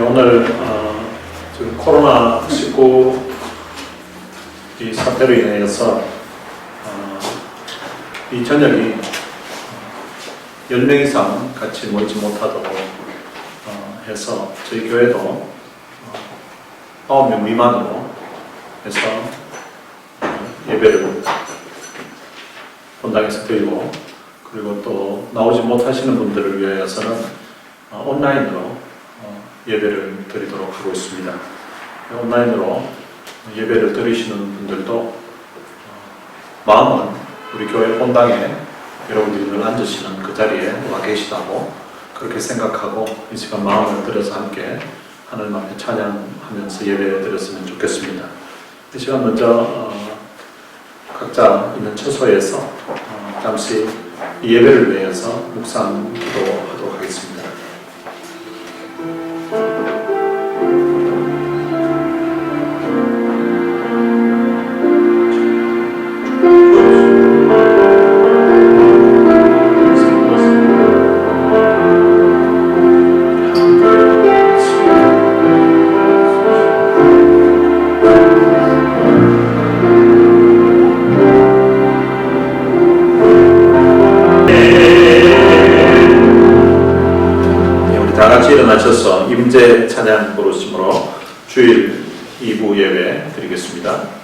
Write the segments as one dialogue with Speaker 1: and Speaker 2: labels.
Speaker 1: 오늘 지금 코로나19 이 사태로 인해서 이 저녁이 10명 이상 같이 모이지 못하도록 해서 저희 교회도 9명 미만으로 해서 예배를 본당에서 드리고, 그리고 또 나오지 못하시는 분들을 위해서는 온라인으로 예배를 드리도록 하고 있습니다. 온라인으로 예배를 드리시는 분들도 마음은 우리 교회 본당에 여러분들이 늘 앉으시는 그 자리에 와 계시다고 그렇게 생각하고 이 시간 마음을 들여서 함께 하나님 앞에 찬양하면서 예배를 드렸으면 좋겠습니다. 이 시간 먼저 각자 있는 처소에서 잠시 이 예배를 위해서 묵상 기도하도록 하겠습니다. 일어나셔서 임재 찬양 부르심으로 주일 2부 예배 드리겠습니다.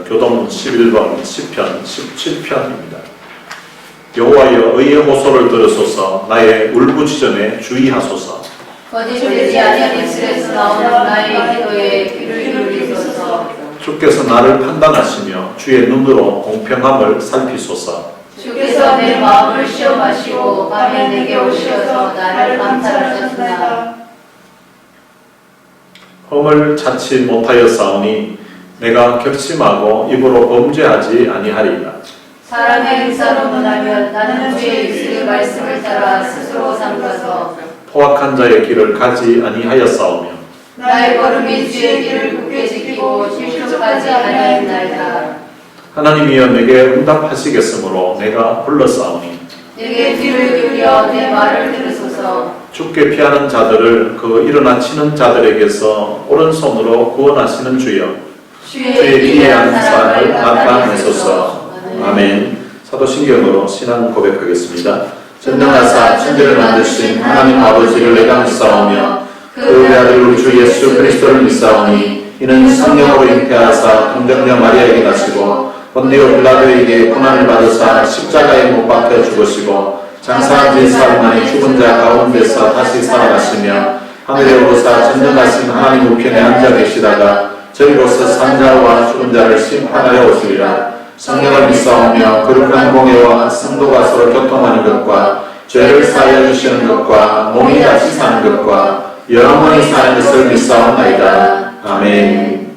Speaker 1: 교동 11번 시편 17편입니다. 여호와여 의의 호소를 들으소서. 나의 울부짖음에 주의하소서.
Speaker 2: 거짓되지 아니한 입술에서 나오는 나의 기도에 귀를 기울이소서.
Speaker 1: 주께서 나를 판단하시며 주의 눈으로 공평함을 살피소서.
Speaker 2: 주께서 내 마음을 시험하시고 밤에 내게 오시어서 나를 감찰하셨으나
Speaker 1: 험을 찾지 못하였사오니 내가 결심하고 입으로 범죄하지 아니하리이다.
Speaker 2: 사람의 인사로 논하면 나는 주의 입술의 말씀을 따라 스스로 삼가서
Speaker 1: 포악한 자의 길을 가지 아니하였사오며
Speaker 2: 나의 걸음이 주의 길을 굳게 지키고 실족하지 아니하였나이다.
Speaker 1: 하나님이여 내게 응답하시겠으므로 내가 불렀사오니
Speaker 2: 내게 귀를 기울여 내 말을 들으소서.
Speaker 1: 죽게 피하는 자들을 그 일어나 치는 자들에게서 오른손으로 구원하시는 주여, 주의 기이한 사랑을 나타내소서. 아멘. 사도신경으로 신앙 고백하겠습니다. 전능하사 천지를 만드신 하나님 아버지를 내가 믿사오며 그 외아들 우리 주 예수 그리스도를 믿사오니 이는 성령으로 잉태하사 동정녀 마리아에게 나시고 본디오 빌라도에게 고난을 받으사 십자가에 못 박혀 죽으시고 장사한 지 사흘 만에 죽은 자 가운데서 다시 살아가시며 하늘에 오르사 전능하신 하나님 우편에 앉아 계시다가 저희로서 산자와 죽은 자를 심판하여 오시리라. 성령을 믿사오며 거룩한 공예와 성도가 서로 교통하는 것과 죄를 사하여 주시는 것과 몸이 다시 사는 것과 영원히 사는 것을 믿사옵나이다. 아멘.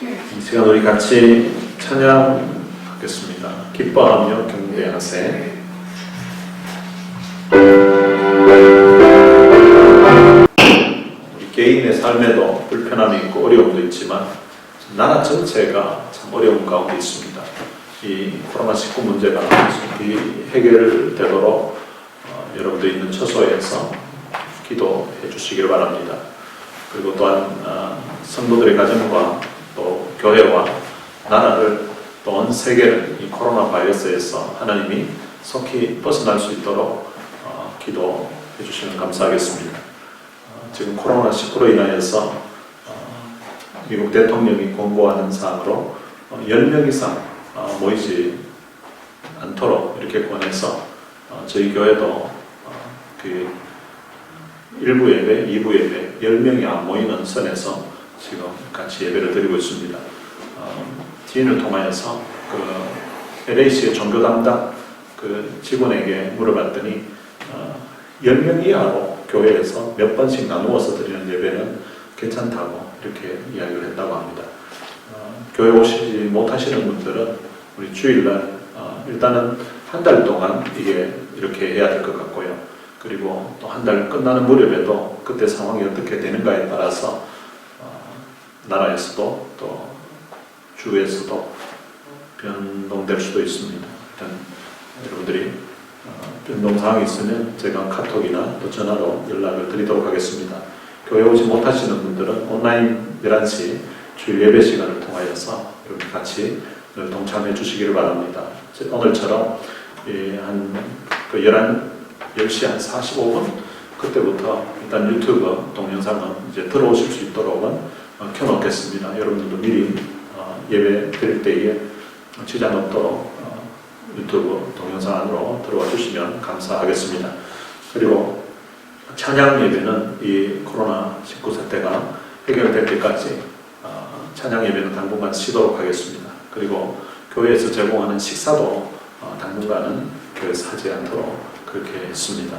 Speaker 1: 이 시간 우리 같이 찬양하겠습니다. 기뻐하며 경배하세. 우리 개인의 삶에도 불편함이 있고 어려움도 있지만 나라 전체가 참 어려운 가운데 있습니다. 이 코로나19 문제가 해결되도록 여러분들 있는 처소에서 기도해 주시기를 바랍니다. 그리고 또한 성도들의 가정과 또 교회와 나라를 또 온 세계를 이 코로나 바이러스에서 하나님이 속히 벗어날 수 있도록 기도해 주시면 감사하겠습니다. 지금 코로나19로 인하여서 미국 대통령이 권고하는 사항으로 10명 이상 모이지 않도록 이렇게 권해서 저희 교회도 그 1부 예배, 2부 예배 10명이 안 모이는 선에서 지금 같이 예배를 드리고 있습니다. 지인을 통하여서 그 LAC의 종교 담당 그 직원에게 물어봤더니 10명 이하로 교회에서 몇 번씩 나누어서 드리는 예배는 괜찮다고 이렇게 이야기를 했다고 합니다. 교회 오시지 못하시는 분들은 우리 주일날 일단은 한 달 동안 이게 이렇게 해야 될 것 같고요. 그리고 또 한 달 끝나는 무렵에도 그때 상황이 어떻게 되는가에 따라서 나라에서도 또 주에서도 변동될 수도 있습니다. 일단 여러분들이 변동 사항이 있으면 제가 카톡이나 또 전화로 연락을 드리도록 하겠습니다. 교회 오지 못하시는 분들은 온라인 11시 주일 예배 시간을 통하여서 이렇게 같이 늘 동참해 주시기를 바랍니다. 오늘처럼 한 10시 한 45분 그때부터 일단 유튜브 동영상은 이제 들어오실 수 있도록은 켜놓겠습니다. 여러분들도 미리 예배 드릴 때에 지장 없도록 유튜브 동영상 안으로 들어와 주시면 감사하겠습니다. 그리고 찬양 예배는 이 코로나19 사태가 해결될 때까지 찬양 예배는 당분간 쉬도록 하겠습니다. 그리고 교회에서 제공하는 식사도 당분간은 교회에서 하지 않도록 그렇게 했습니다.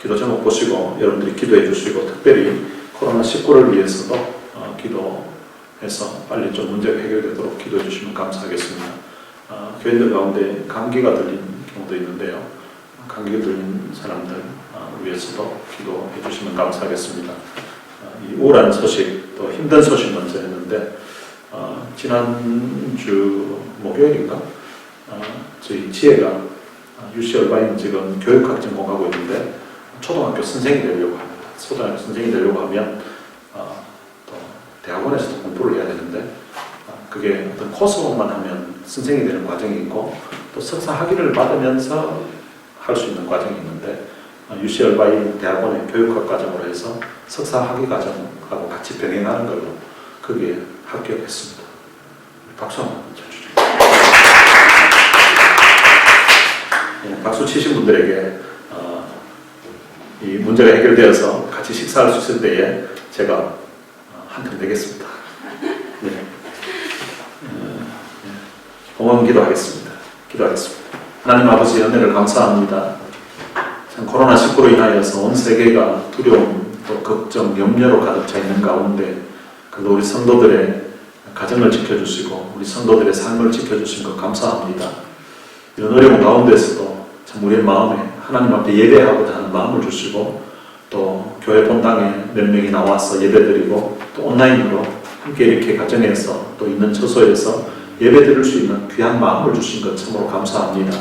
Speaker 1: 기도 제목 보시고 여러분들이 기도해 주시고 특별히 코로나19를 위해서도 기도해서 빨리 좀 문제가 해결되도록 기도해 주시면 감사하겠습니다. 교인들 가운데 감기가 들린 경우도 있는데요. 감기 들린 사람들 위해서도 기도해 주시면 감사하겠습니다. 이 우울한 소식, 또 힘든 소식 먼저 했는데 지난주 목요일인가 저희 지혜가 UC 얼바인 지금 교육학 전공하고 있는데 초등학교 선생이 되려고 합니다. 초등학교 선생이 되려고 하면 또 대학원에서도 공부를 해야 되는데 그게 어떤 코스만 하면 선생이 되는 과정이 있고 또 석사 학위를 받으면서 할 수 있는 과정이 있는데 UC 얼바인 대학원의 교육학 과정으로 해서 석사 학위 과정하고 같이 병행하는 걸로 그게 합격했습니다. 박수 한번 쳐주죠. 박수 치신 분들에게 이 문제가 해결되어서 같이 식사할 수 있을 때에 제가 한 편 되겠습니다. 네. 봉헌 기도하겠습니다. 하나님 아버지 은혜를 감사합니다. 참 코로나19로 인하여서 온 세계가 두려움, 또 걱정, 염려로 가득 차 있는 가운데 그래도 우리 성도들의 가정을 지켜주시고 우리 성도들의 삶을 지켜주신 것 감사합니다. 이런 어려운 가운데서도 참 우리의 마음에 하나님 앞에 예배하고자 하는 마음을 주시고 또 교회 본당에 몇 명이 나와서 예배드리고 또 온라인으로 함께 이렇게 가정에서 또 있는 처소에서 예배 드릴 수 있는 귀한 마음을 주신 것 참으로 감사합니다.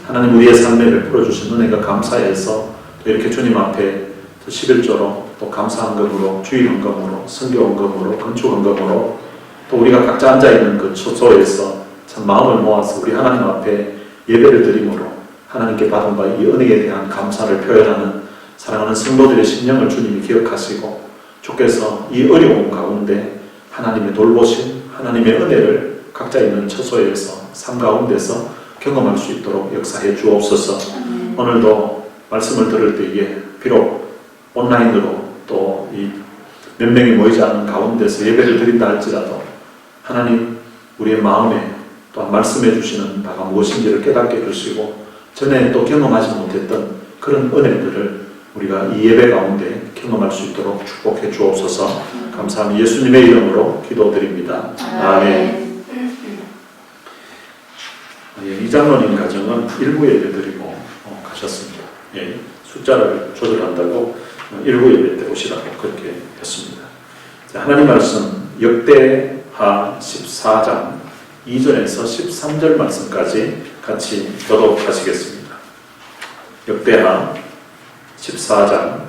Speaker 1: 하나님 우리의 삶에 베풀어 주신 은혜가 감사해서 또 이렇게 주님 앞에 11조로 또 감사헌금으로 주일헌금으로 선교헌금으로 건축헌금으로 또 우리가 각자 앉아있는 그 초소에서 참 마음을 모아서 우리 하나님 앞에 예배를 드림으로 하나님께 받은 바 이 은혜에 대한 감사를 표현하는 사랑하는 성도들의 심령을 주님이 기억하시고 주께서 이 어려운 가운데 하나님의 돌보심, 하나님의 은혜를 각자 있는 처소에서 삶 가운데서 경험할 수 있도록 역사해 주옵소서. 오늘도 말씀을 들을 때에 비록 온라인으로 또 이 몇 명이 모이지 않은 가운데서 예배를 드린다 할지라도 하나님 우리의 마음에 또한 말씀해 주시는 바가 무엇인지를 깨닫게 해주시고 전에 또 경험하지 못했던 그런 은혜들을 우리가 이 예배 가운데 경험할 수 있도록 축복해 주옵소서. 감사합니다. 예수님의 이름으로 기도드립니다. 아멘. 이장로님 가정은 일부 예배 드리고 가셨습니다. 예, 숫자를 조절한다고 일부 예배 때 오시라고 그렇게 했습니다. 자, 하나님 말씀 역대하 14장 2절에서 13절 말씀까지 같이 교독하시겠습니다. 역대하 14장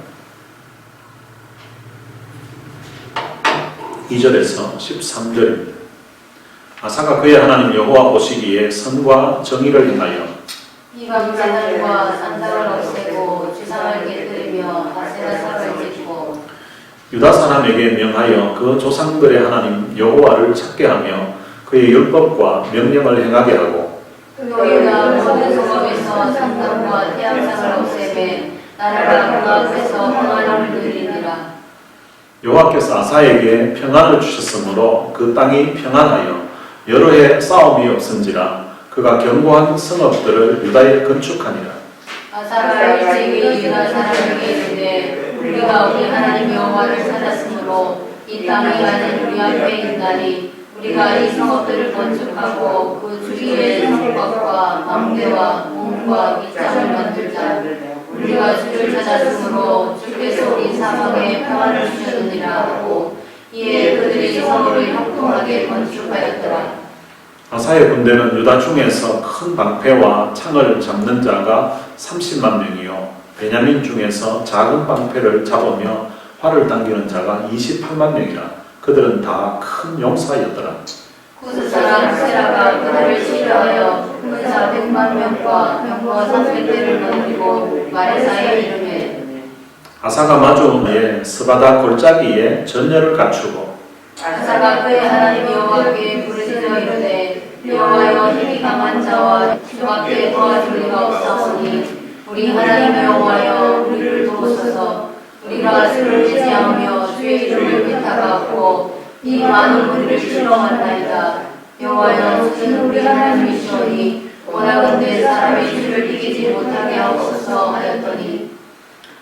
Speaker 1: 2절에서 13절입니다. 아사가 그의 하나님 여호와 보시기에 선과 정의를 행하여
Speaker 2: 이방 제단과 산당을 없애고 주상을 깨뜨리며 아세라 상을 짓고
Speaker 1: 유다 사람에게 명하여 그 조상들의 하나님 여호와를 찾게 하며 그의 율법과 명령을 행하게 하고
Speaker 2: 또 유다 모든 성읍에서 산당과 태양상을 없애매 나라가 그 앞에서 평안을 누리니라.
Speaker 1: 여호와께서 아사에게 평안을 주셨으므로 그 땅이 평안하여 여러 해 싸움이 없은지라 그가 견고한 성읍들을 유다에 건축하니라.
Speaker 2: 아사가 일찍이 유다 사람에게 이르되 우리가 우리 하나님 여호와를 찾았으므로 이 땅이 아닌 우리 앞에 있나니 우리가 이 성읍들을 건축하고 그 주위에 성곽과 방대와 문과 밑장을 만들자. 우리가 주를 찾았으므로 주께서 우리 사방에 평안을 주셨느니라 하고 이에 그들이 성읍을 형통하게 건축하였더라.
Speaker 1: 아사의 군대는 유다 중에서 큰 방패와 창을 잡는 자가 30만 명이요 베냐민 중에서 작은 방패를 잡으며 활을 당기는 자가 28만 명이라. 그들은 다 큰 용사였더라.
Speaker 2: 구스 사람 세라가 그들을 치료하여 군사 100만 명과 병거 300대를 만들고 마레사에 이르매
Speaker 1: 아사가 마주온 해에 스바다 골짜기에 전열을 갖추고
Speaker 2: 아사가 그의 하나님 여호와께 부르짖어 이르되 여호와여 힘이 강한 자와 주 앞에 도와줄 리가 없사오니 우리 하나님 여호와여 우리를 도우소서. 우리가 주를 의지하며 주의 이름을 위탁하고 이 많은 우리를 실망한나이다. 여호와여 주는 우리 하나님이시오니 원하건대 사람의 주를 이기지 못하게 하옵소서 하였더니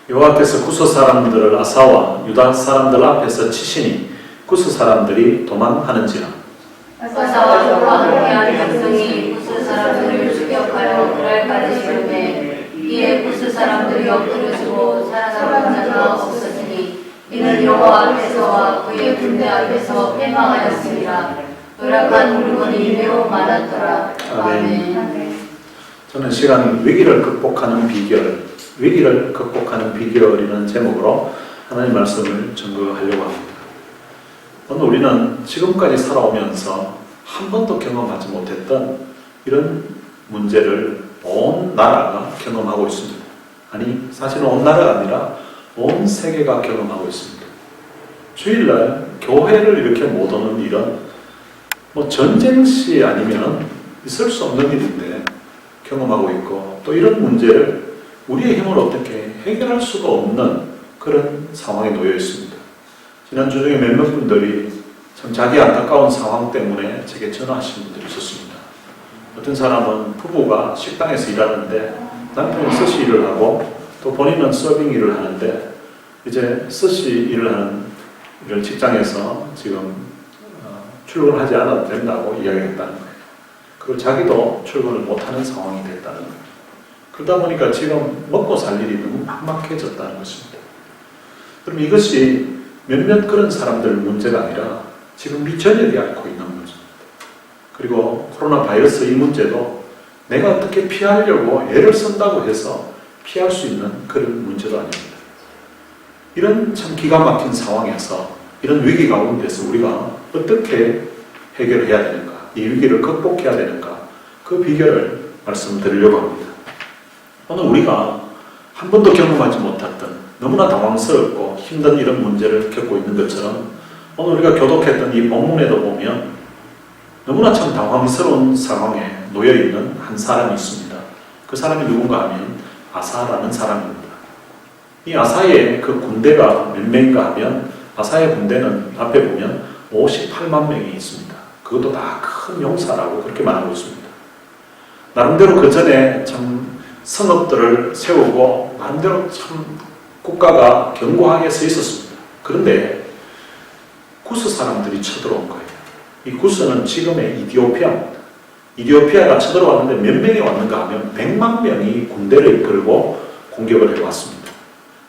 Speaker 1: 여호와께서 구스 사람들을 아사와 유다 사람들 앞에서 치시니 구스 사람들이 도망하는지라.
Speaker 2: 아사와 저와 함께한 백성이 구스 사람들을 추격하여 그랄까지 이르매 이에 구스 사람들이 엎드려지고 살아남은 자가 없었으니 이는 여호와 앞에서와 그의 군대 앞에서 패망하였습니다. 노력한 물건이 매우 많았더라. 아멘.
Speaker 1: 저는 시간 위기를 극복하는 비결, 위기를 극복하는 비결이라는 제목으로 하나님 말씀을 전거하려고 합니다. 오늘 우리는 지금까지 살아오면서 한 번도 경험하지 못했던 이런 문제를 온 나라가 경험하고 있습니다. 아니, 사실은 온 나라가 아니라 온 세계가 경험하고 있습니다. 주일날 교회를 이렇게 못 오는 일은 전쟁 시 아니면 있을 수 없는 일인데 경험하고 있고, 또 이런 문제를 우리의 힘으로 어떻게 해결할 수가 없는 그런 상황에 놓여 있습니다. 지난주 중에 몇몇 분들이 참 자기 안타까운 상황 때문에 제게 전화하신 분들이 있었습니다. 어떤 사람은 부부가 식당에서 일하는데 남편이 스시 일을 하고 또 본인은 서빙 일을 하는데 이제 스시 일을 하는 이런 직장에서 지금 출근하지 않아도 된다고 이야기했다는 거예요. 그리고 자기도 출근을 못하는 상황이 됐다는 거예요. 그러다 보니까 지금 먹고 살 일이 너무 막막해졌다는 것입니다. 그럼 이것이 몇몇 그런 사람들 문제가 아니라 지금 미전역이 앓고 있는 문제입니다. 그리고 코로나 바이러스 이 문제도 내가 어떻게 피하려고 애를 쓴다고 해서 피할 수 있는 그런 문제도 아닙니다. 이런 참 기가 막힌 상황에서 이런 위기 가운데서 우리가 어떻게 해결을 해야 되는가, 이 위기를 극복해야 되는가, 그 비결을 말씀드리려고 합니다. 오늘 우리가 한 번도 경험하지 못했던 너무나 당황스럽고 힘든 이런 문제를 겪고 있는 것처럼 오늘 우리가 교독했던 이 본문에도 보면 너무나 참 당황스러운 상황에 놓여있는 한 사람이 있습니다. 그 사람이 누군가 하면 아사라는 사람입니다. 이 아사의 그 군대가 몇 명인가 하면 아사의 군대는 앞에 보면 58만 명이 있습니다. 그것도 다 큰 용사라고 그렇게 말하고 있습니다. 나름대로 그 전에 참 성읍들을 세우고 나름대로 참 국가가 견고하게 서 있었습니다. 그런데 구스 사람들이 쳐들어온 거예요. 이 구스는 지금의 이디오피아입니다. 이디오피아가 쳐들어왔는데 몇 명이 왔는가 하면 100만 명이 군대를 이끌고 공격을 해왔습니다.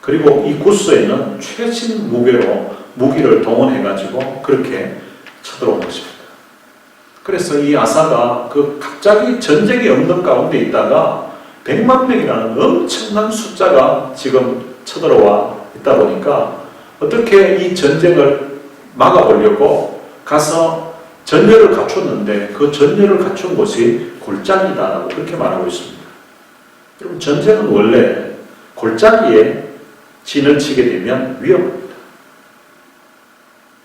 Speaker 1: 그리고 이 구스에는 최신 무기로 무기를 동원해가지고 그렇게 쳐들어온 것입니다. 그래서 이 아사가 그 갑자기 전쟁이 없는 가운데 있다가 100만 명이라는 엄청난 숫자가 지금 쳐들어와 있다 보니까 어떻게 이 전쟁을 막아보려고 가서 전열을 갖췄는데 그 전열을 갖춘 곳이 골짜기다라고 그렇게 말하고 있습니다. 여러분, 전쟁은 원래 골짜기에 진을 치게 되면 위험합니다.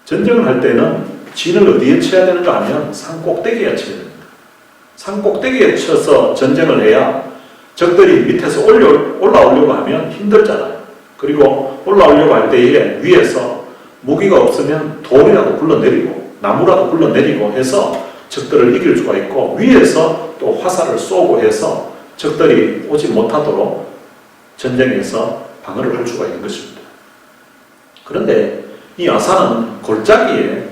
Speaker 1: 전쟁을 할 때는 진을 어디에 쳐야 되는가 하면 산 꼭대기에 쳐야 됩니다. 산 꼭대기에 쳐서 전쟁을 해야 적들이 밑에서 올라오려고 하면 힘들잖아요. 그리고 올라오려고 할 때에 위에서 무기가 없으면 돌이라도 굴러내리고 나무라도 굴러내리고 해서 적들을 이길 수가 있고 위에서 또 화살을 쏘고 해서 적들이 오지 못하도록 전쟁에서 방어를 할 수가 있는 것입니다. 그런데 이 아사는 골짜기에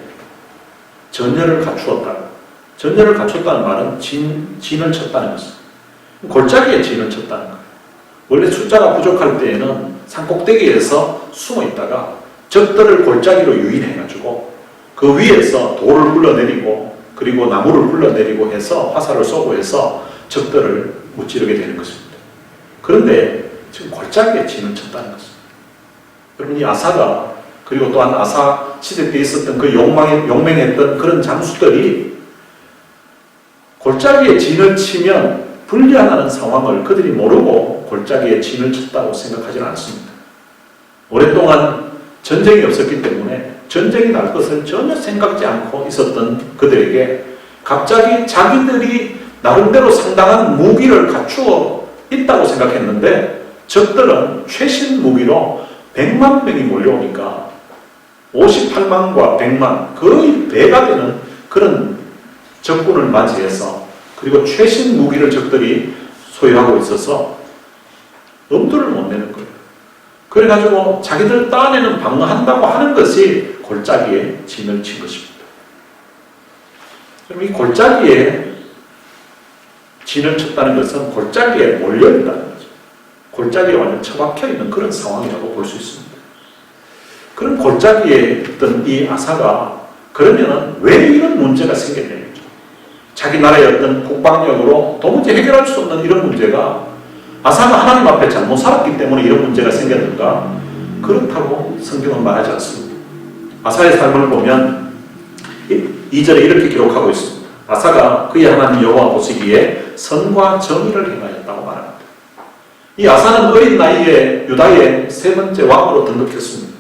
Speaker 1: 전열을 갖추었다. 전열을 갖췄다는 말은 진을 쳤다는 것입니다. 골짜기에 진을 쳤다는 거예요. 원래 숫자가 부족할 때에는 산 꼭대기에서 숨어 있다가 적들을 골짜기로 유인해가지고 그 위에서 돌을 굴러내리고 그리고 나무를 굴러내리고 해서 화살을 쏘고 해서 적들을 무찌르게 되는 것입니다. 그런데 지금 골짜기에 진을 쳤다는 것입니다. 여러분, 이 아사가 그리고 또한 아사 시대 때 있었던 그 용맹했던 그런 장수들이 골짜기에 진을 치면 불리하다는 상황을 그들이 모르고 골짜기에 진을 쳤다고 생각하지는 않습니다. 오랫동안 전쟁이 없었기 때문에 전쟁이 날 것을 전혀 생각지 않고 있었던 그들에게 갑자기 자기들이 나름대로 상당한 무기를 갖추어 있다고 생각했는데 적들은 최신 무기로 100만 명이 몰려오니까 58만과 100만 거의 배가 되는 그런 적군을 맞이해서 그리고 최신 무기를 적들이 소유하고 있어서 엄두를 못 내는 거예요. 그래가지고 자기들 딴에는 방어한다고 하는 것이 골짜기에 진을 친 것입니다. 그럼 이 골짜기에 진을 쳤다는 것은 골짜기에 몰려있다는 거죠. 골짜기에 완전 처박혀 있는 그런 상황이라고 볼 수 있습니다. 그런 골짜기에 있던 이 아사가 그러면은 왜 이런 문제가 생겼냐면 자기 나라의 어떤 국방력으로 도무지 해결할 수 없는 이런 문제가 아사가 하나님 앞에 잘못 살았기 때문에 이런 문제가 생겼는가? 그렇다고 성경은 말하지 않습니다. 아사의 삶을 보면 2절에 이렇게 기록하고 있습니다. 아사가 그의 하나님 여호와 보시기에 선과 정의를 행하였다고 말합니다. 이 아사는 어린 나이에 유다의 세 번째 왕으로 등극했습니다.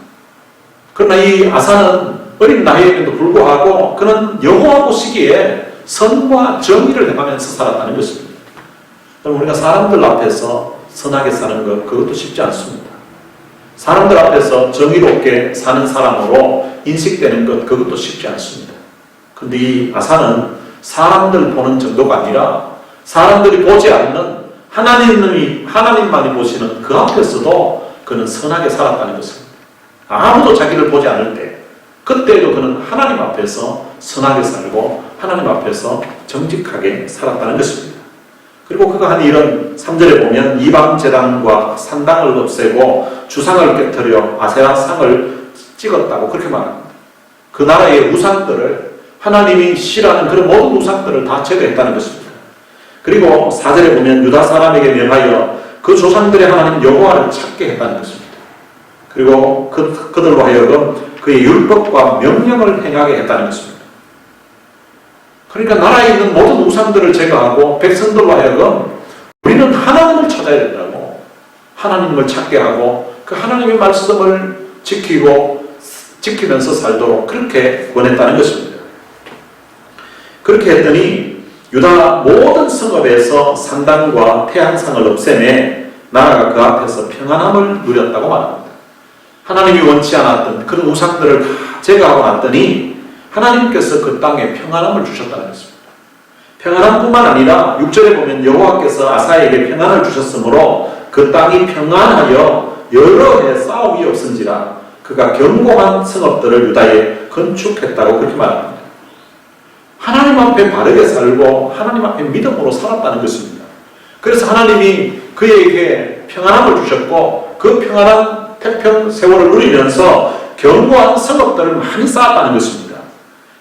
Speaker 1: 그러나 이 아사는 어린 나이에도 불구하고 그는 여호와 보시기에 선과 정의를 행하면서 살았다는 것입니다. 그럼 우리가 사람들 앞에서 선하게 사는 것, 그것도 쉽지 않습니다. 사람들 앞에서 정의롭게 사는 사람으로 인식되는 것, 그것도 쉽지 않습니다. 근데 이 아사는 사람들 보는 정도가 아니라 사람들이 보지 않는 하나님만이 보시는 그 앞에서도 그는 선하게 살았다는 것입니다. 아무도 자기를 보지 않을 때, 그때에도 그는 하나님 앞에서 선하게 살고 하나님 앞에서 정직하게 살았다는 것입니다. 그리고 그가 한 일은 3절에 보면 이방 제단과 산당을 없애고 주상을 깨뜨려 아세라상을 찍었다고 그렇게 말합니다. 그 나라의 우상들을 하나님이 싫어하는 그런 모든 우상들을 다 제거했다는 것입니다. 그리고 4절에 보면 유다 사람에게 명하여 그 조상들의 하나님 여호와를 찾게 했다는 것입니다. 그리고 그들로 하여금 그의 율법과 명령을 행하게 했다는 것입니다. 그러니까 나라에 있는 모든 우상들을 제거하고 백성들로 하여금 우리는 하나님을 찾아야 된다고, 하나님을 찾게 하고 그 하나님의 말씀을 지키면서 살도록 그렇게 권했다는 것입니다. 그렇게 했더니 유다 모든 성읍에서 산당과 태양상을 없애매 나라가 그 앞에서 평안함을 누렸다고 말합니다. 하나님이 원치 않았던 그런 우상들을 다 제거하고 났더니 하나님께서 그 땅에 평안함을 주셨다는 것입니다. 평안함뿐만 아니라 6절에 보면 여호와께서 아사에게 평안을 주셨으므로 그 땅이 평안하여 여러 해 싸움이 없은지라 그가 견고한 성읍들을 유다에 건축했다고 그렇게 말합니다. 하나님 앞에 바르게 살고 하나님 앞에 믿음으로 살았다는 것입니다. 그래서 하나님이 그에게 평안함을 주셨고 그 평안한 태평 세월을 누리면서 견고한 성읍들을 많이 쌓았다는 것입니다.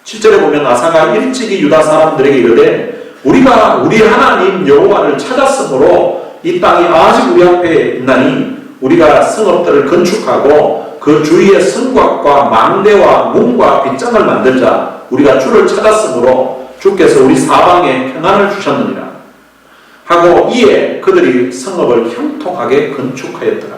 Speaker 1: 7절에 보면 아사가 일찍이 유다 사람들에게 이르되 우리가 우리 하나님 여호와를 찾았으므로 이 땅이 아직 우리 앞에 있나니 우리가 성읍들을 건축하고 그 주위에 성곽과 망대와 문과 빗장을 만들자. 우리가 주를 찾았으므로 주께서 우리 사방에 평안을 주셨느니라 하고 이에 그들이 성읍을 형통하게 건축하였더라.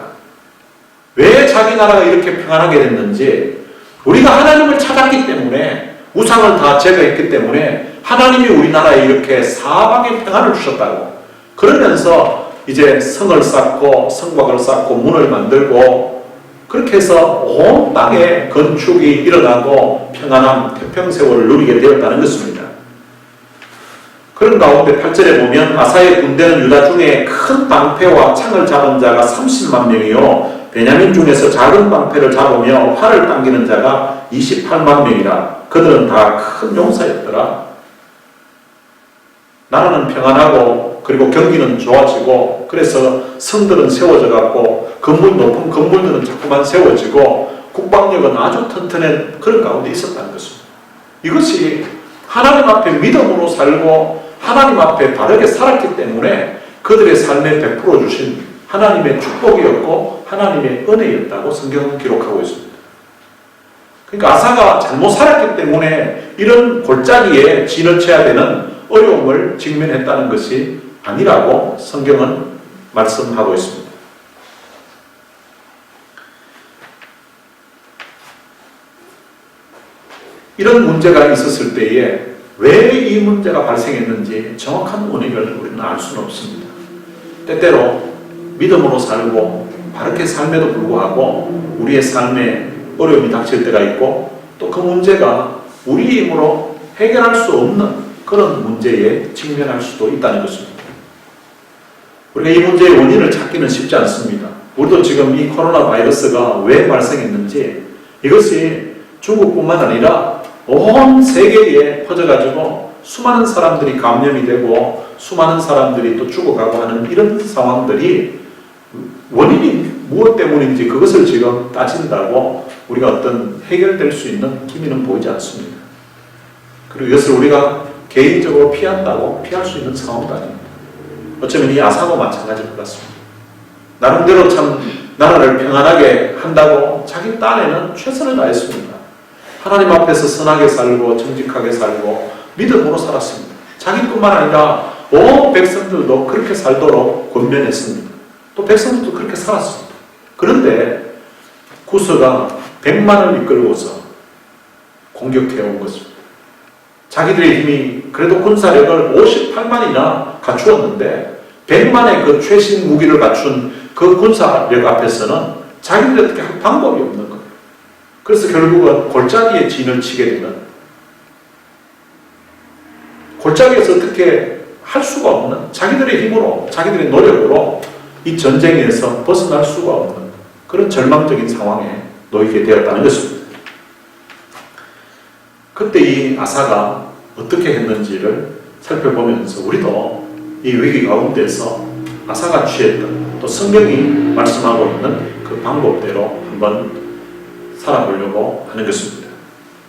Speaker 1: 왜 자기 나라가 이렇게 평안하게 됐는지, 우리가 하나님을 찾았기 때문에, 우상을 다 제거했기 때문에 하나님이 우리나라에 이렇게 사방에 평안을 주셨다고. 그러면서 이제 성을 쌓고 성곽을 쌓고 문을 만들고 그렇게 해서 온 땅에 건축이 일어나고 평안함, 태평세월을 누리게 되었다는 것입니다. 그런 가운데 8절에 보면 아사의 군대는 유다 중에 큰 방패와 창을 잡은 자가 30만 명이요 베냐민 중에서 작은 방패를 잡으며 활을 당기는 자가 28만 명이라. 그들은 다 큰 용사였더라. 나라는 평안하고 그리고 경기는 좋아지고 그래서 성들은 세워져 갖고 높은 건물들은 자꾸만 세워지고 국방력은 아주 튼튼한 그런 가운데 있었다는 것입니다. 이것이 하나님 앞에 믿음으로 살고 하나님 앞에 바르게 살았기 때문에 그들의 삶에 베풀어 주신 하나님의 축복이었고 하나님의 은혜였다고 성경은 기록하고 있습니다. 그러니까 아사가 잘못 살았기 때문에 이런 골짜기에 지나쳐야 되는 어려움을 직면했다는 것이 아니라고 성경은 말씀하고 있습니다. 이런 문제가 있었을 때에 왜 이 문제가 발생했는지 정확한 원인을 우리는 알 수는 없습니다. 때때로 믿음으로 살고 바르게 삶에도 불구하고 우리의 삶에 어려움이 닥칠 때가 있고 또 그 문제가 우리 힘으로 해결할 수 없는 그런 문제에 직면할 수도 있다는 것입니다. 우리가 이 문제의 원인을 찾기는 쉽지 않습니다. 우리도 지금 이 코로나 바이러스가 왜 발생했는지 이것이 중국뿐만 아니라 온 세계에 퍼져가지고 수많은 사람들이 감염이 되고 수많은 사람들이 또 죽어가고 하는 이런 상황들이 원인이 무엇 때문인지 그것을 지금 따진다고 우리가 어떤 해결될 수 있는 기미는 보이지 않습니다. 그리고 이것을 우리가 개인적으로 피한다고 피할 수 있는 상황도 아닙니다. 어쩌면 이 아사와 마찬가지일 것 같습니다. 나름대로 참 나라를 평안하게 한다고 자기 딴에는 최선을 다했습니다. 하나님 앞에서 선하게 살고 정직하게 살고 믿음으로 살았습니다. 자기뿐만 아니라 온 백성들도 그렇게 살도록 권면했습니다. 또 백성들도 그렇게 살았습니다. 그런데 구스가 100만을 이끌고서 공격해온 것입니다. 자기들의 힘이 그래도 군사력을 58만이나 갖추었는데 100만의 그 최신 무기를 갖춘 그 군사력 앞에서는 자기들이 어떻게 할 방법이 없는 거예요. 그래서 결국은 골짜기에 진을 치게 되는, 골짜기에서 어떻게 할 수가 없는, 자기들의 힘으로 자기들의 노력으로 이 전쟁에서 벗어날 수가 없는 그런 절망적인 상황에 놓이게 되었다는 것입니다. 그때 이 아사가 어떻게 했는지를 살펴보면서 우리도 이 위기 가운데서 아사가 취했던 또 성경이 말씀하고 있는 그 방법대로 한번 살아보려고 하는 것입니다.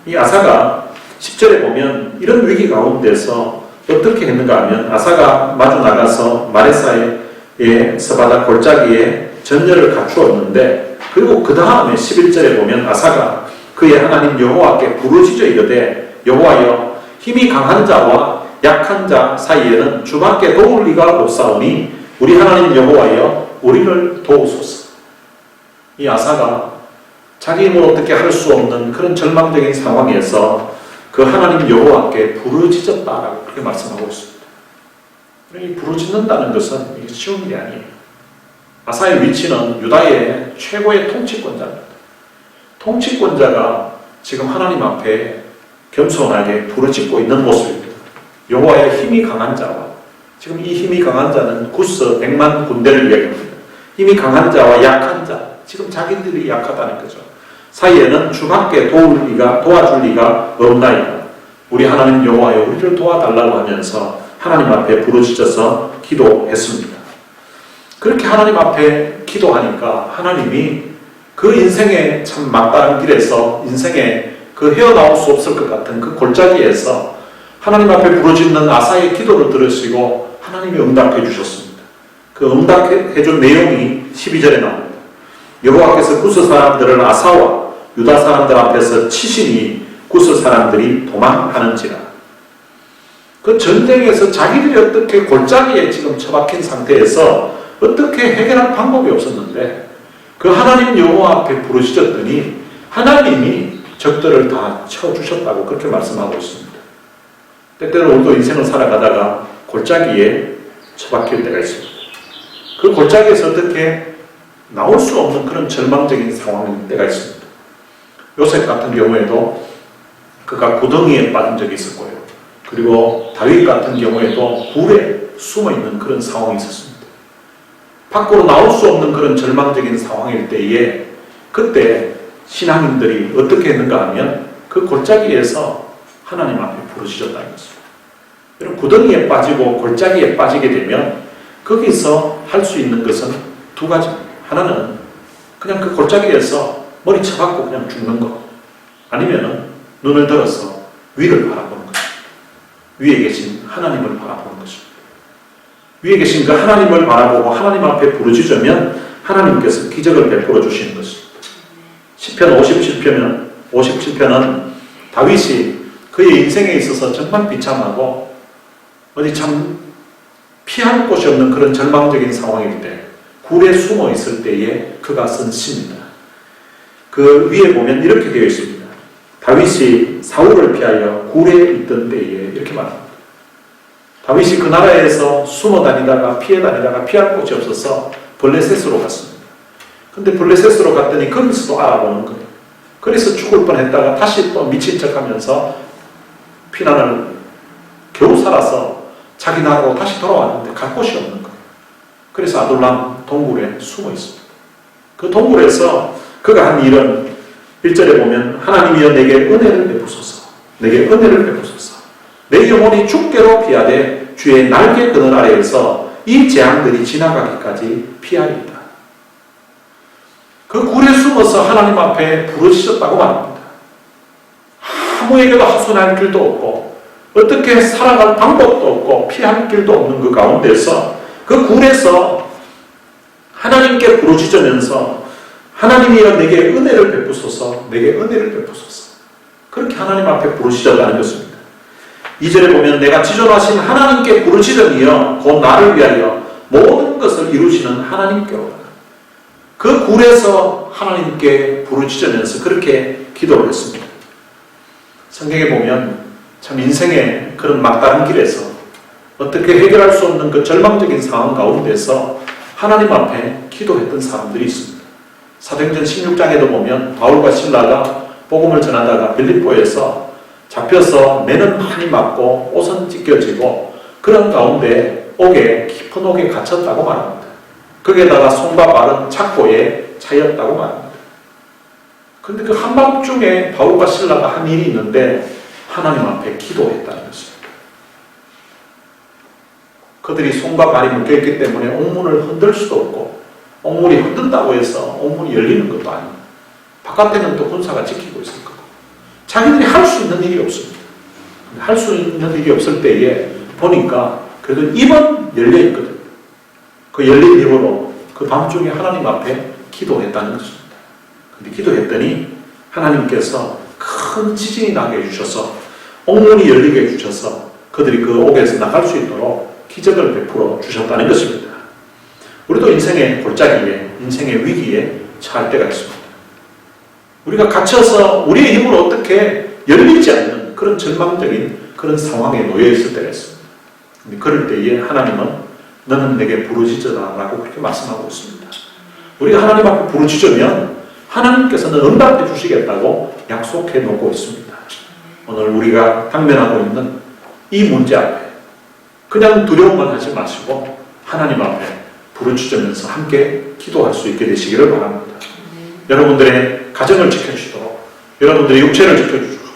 Speaker 1: 이 아사가 10절에 보면 이런 위기 가운데서 어떻게 했는가 하면 아사가 마주 나가서 마레사의 스바다 골짜기에 전열을 갖추었는데, 그리고 그 다음에 11절에 보면 아사가 그의 하나님 여호와께 부르짖어 이르되 여호와여 힘이 강한 자와 약한 자 사이에는 주밖에 도울 리가 없사오니 우리 하나님 여호와여 우리를 도우소서. 이 아사가 자기 힘으로 어떻게 할 수 없는 그런 절망적인 상황에서 그 하나님 여호와께 부르짖었다라고 그렇게 말씀하고 있습니다. 이 부르짖는다는 것은 이게 쉬운 일이 아니에요. 아사의 위치는 유다의 최고의 통치권자입니다. 통치권자가 지금 하나님 앞에 겸손하게 부르짖고 있는 모습입니다. 여호와의 힘이 강한 자와, 지금 이 힘이 강한 자는 구스 100만 군대를 이야기합니다. 힘이 강한 자와 약한 자, 지금 자기들이 약하다는 거죠. 사이에는 주밖에 도와줄 리가 없나이다. 우리 하나님 여호와여 우리를 도와달라고 하면서 하나님 앞에 부르짖어서 기도했습니다. 그렇게 하나님 앞에 기도하니까 하나님이 그 인생의 참 막다른 길에서, 인생의 그 헤어나올 수 없을 것 같은 그 골짜기에서 하나님 앞에 부르짖는 아사의 기도를 들으시고 하나님이 응답해 주셨습니다. 그 응답해 준 내용이 12절에 나옵니다. 여호와께서 구스 사람들을 아사와 유다 사람들 앞에서 치시니 구스 사람들이 도망하는지라. 그 전쟁에서 자기들이 어떻게 골짜기에 지금 처박힌 상태에서 어떻게 해결할 방법이 없었는데 그 하나님 여호와 앞에 부르짖었더니 하나님이 적들을 다 쳐주셨다고 그렇게 말씀하고 있습니다. 때때로 우리도 인생을 살아가다가 골짜기에 처박힐 때가 있습니다. 그 골짜기에서 어떻게 나올 수 없는 그런 절망적인 상황일 때가 있습니다. 요셉 같은 경우에도 그가 구덩이에 빠진 적이 있을 거예요. 그리고 다윗 같은 경우에도 굴에 숨어있는 그런 상황이 있었습니다. 밖으로 나올 수 없는 그런 절망적인 상황일 때에 그때 신앙인들이 어떻게 했는가 하면 그 골짜기에서 하나님 앞에 부르짖었다는 것입니다. 여러분, 구덩이에 빠지고 골짜기에 빠지게 되면 거기서 할 수 있는 것은 두 가지입니다. 하나는 그냥 그 골짜기에서 머리 쳐박고 그냥 죽는 것, 아니면은 눈을 들어서 위를 바라보는 것입니다. 위에 계신 하나님을 바라보는 것입니다. 위에 계신 그 하나님을 바라보고 하나님 앞에 부르짖으면 하나님께서 기적을 베풀어 주시는 것입니다. 시편 57편은 다윗이 그의 인생에 있어서 정말 비참하고 어디 참 피할 곳이 없는 그런 절망적인 상황일 때, 굴에 숨어 있을 때에 그가 쓴 시입니다. 그 위에 보면 이렇게 되어 있습니다. 다윗이 사울을 피하여 굴에 있던 때에 이렇게 말합니다. 다윗이 그 나라에서 숨어 다니다가 피해 다니다가 피할 곳이 없어서 블레셋으로 갔습니다. 근데 블레셋으로 갔더니 거기서도 알아보는 거예요. 그래서 죽을 뻔했다가 다시 또 미친 척하면서 피난을 겨우 살아서 자기 나라로 다시 돌아왔는데 갈 곳이 없는 거예요. 그래서 아둘람 동굴에 숨어 있습니다. 그 동굴에서 그가 한 일은 1절에 보면 하나님이여 내게 은혜를 베푸소서, 내게 은혜를 베푸소서, 내 영혼이 죽게로 피하되 주의 날개 그늘 아래에서 이 재앙들이 지나가기까지 피하리이다. 그 굴에 숨어서 하나님 앞에 부르짖었다고 말합니다. 아무에게도 하소연할 길도 없고 어떻게 살아갈 방법도 없고 피할 길도 없는 그 가운데서 그 굴에서 하나님께 부르짖으면서 하나님이여 내게 은혜를 베푸소서, 내게 은혜를 베푸소서, 그렇게 하나님 앞에 부르짖었다는 것입니다. 2절에 보면 내가 지존하신 하나님께 부르짖으니여 곧 나를 위하여 모든 것을 이루시는 하나님께로다. 그 굴에서 하나님께 부르짖으면서 그렇게 기도를 했습니다. 성경에 보면 참 인생의 그런 막다른 길에서 어떻게 해결할 수 없는 그 절망적인 상황 가운데서 하나님 앞에 기도했던 사람들이 있습니다. 사도행전 16장에도 보면 바울과 실라가 복음을 전하다가 빌립보에서 잡혀서 매는 많이 맞고 옷은 찢겨지고 그런 가운데 깊은 옥에 갇혔다고 말합니다. 거기에다가 손과 발은 착고에 차였다고 말합니다. 그런데 그 한밤중에 바울과 실라가 한 일이 있는데 하나님 앞에 기도했다는 것입니다. 그들이 손과 발이 묶여있기 때문에 옥문을 흔들 수도 없고 옥문이 흔든다고 해서 옥문이 열리는 것도 아니고 바깥에는 또 군사가 지키고 있을 거고 자기들이 할 수 있는 일이 없습니다. 할 수 있는 일이 없을 때에 보니까 그래도 입은 열려있거든요. 그 열린 입으로 그 밤중에 하나님 앞에 기도했다는 것입니다. 근데 기도했더니 하나님께서 큰 지진이 나게 해주셔서 옥문이 열리게 해주셔서 그들이 그 옥에서 나갈 수 있도록 기적을 베풀어 주셨다는 것입니다. 우리도 인생의 골짜기에, 인생의 위기에 처할 때가 있습니다. 우리가 갇혀서 우리의 힘으로 어떻게 열리지 않는 그런 절망적인 그런 상황에 놓여 있을 때가 있습니다. 근데 그럴 때에 하나님은 너는 내게 부르짖어라 라고 그렇게 말씀하고 있습니다. 우리가 하나님 앞에 부르짖으면 하나님께서는 응답해 주시겠다고 약속해 놓고 있습니다. 오늘 우리가 당면하고 있는 이 문제 앞에 그냥 두려움만 하지 마시고 하나님 앞에 부르짖으면서 함께 기도할 수 있게 되시기를 바랍니다. 여러분들의 가정을 지켜주시도록, 여러분들의 육체를 지켜주시고,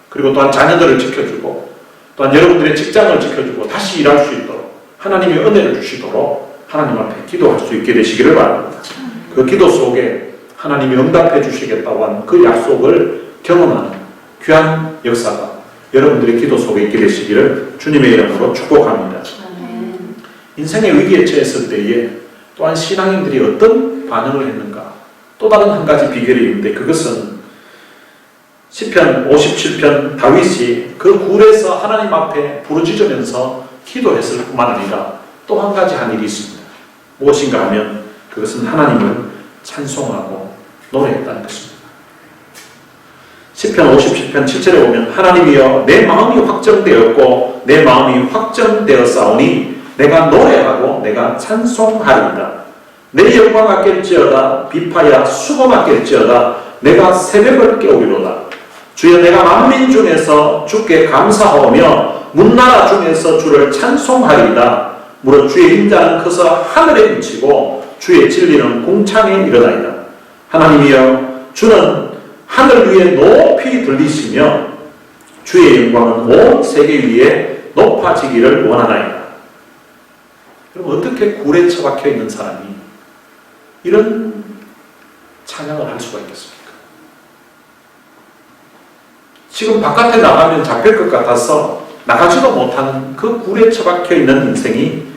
Speaker 1: 그리고 또한 자녀들을 지켜주고, 또한 여러분들의 직장을 지켜주고 다시 일할 수 있도록 하나님의 은혜를 주시도록 하나님 앞에 기도할 수 있게 되시기를 바랍니다. 그 기도 속에 하나님이 응답해 주시겠다고 한 그 약속을 경험하는 귀한 역사가 여러분들의 기도 속에 있게 되시기를 주님의 이름으로 축복합니다. 인생의 위기에 처했을 때에 또한 신앙인들이 어떤 반응을 했는가, 또 다른 한 가지 비결이 있는데 그것은 시편 57편 다윗이 그 굴에서 하나님 앞에 부르짖으면서 기도했을 뿐만 아니라 또 한 가지 한 일이 있습니다. 무엇인가 하면 그것은 하나님을 찬송하고 노래했다는 것입니다. 시편 57편 7절에 보면 하나님이여 내 마음이 확정되었고 내 마음이 확정되었사오니 내가 노래하고 내가 찬송하리이다. 내 영광 아낄지어다 비파야 수고 아낄지어다 내가 새벽을 깨우리로다. 주여 내가 만민 중에서 주께 감사하오며 문나라 중에서 주를 찬송하리이다. 무릇 주의 인자는 커서 하늘에 미치고 주의 진리는 궁창에 이르나이다. 하나님이여 주는 하늘 위에 높이 들리시며 주의 영광은 온 세계 위에 높아지기를 원하나이다. 그럼 어떻게 굴에 처박혀 있는 사람이 이런 찬양을 할 수가 있겠습니까? 지금 바깥에 나가면 잡힐 것 같아서 나가지도 못하는 그 굴에 처박혀 있는 인생이